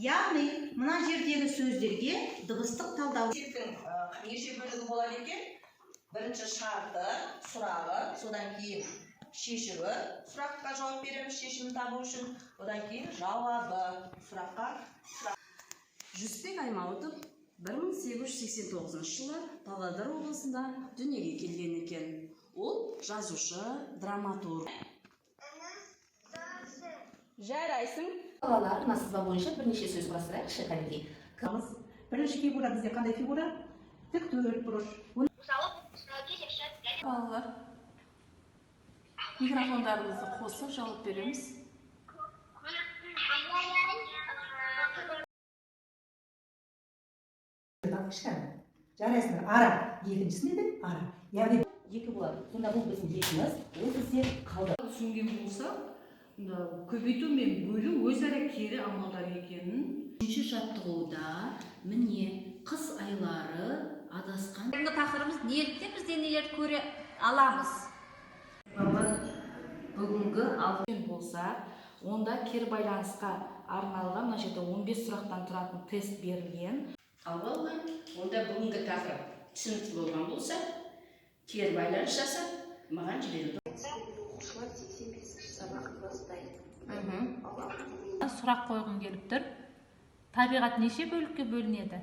Яғни, мына жердегі сөздерге дыбыстық талдау. Неше бөлігі болады екен? Бірінші шарты, сұрағы, содан кейін шешімі, сұраққа жауап береміз шешімін табу үшін, одан кейін жауабы, сұраққа. Жүсіпбек Аймауытов 1889 жылы Павлодар облысында дүниеге келген екен. Ол жазушы, драматург. Жарайсың. Балалар мына сызба бойынша бірнеше сөз құрастырайықшы кәдімгідей. Бірінші фигура бізде қандай фигура? Тік төртбұрыш. Балалар, микрофондарымызды қосып жауап береміз. Жарайсыңдар, ара. Екіншісі не еді? Ара. Яғни Екі болады. Сонда бұл біздің екіміз, ол бізде қалды. Түсінген болса, көбейту мен бөлу өзара кері амалдар екенін. Үшінші жаттығуда міне қыс айлары адасқан. Бүгінгі тақырыбымыз неліктен біз денелерді көре аламыз? Бүгінгі алтын болса, онда кері байланысқа арналған мына жерде 15 сұрақтан тұратын тест берілген. Ал балалар, онда бүгінгі тақырып түсінікті болған болса, кері байланыс жасап, маған жіберді. Сұрақ қойғым келіп тұр. Табиғат неше бөлікке бөлінеді?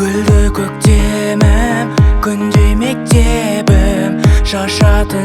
Гүлді көктемім, күндей мектебім, шашатын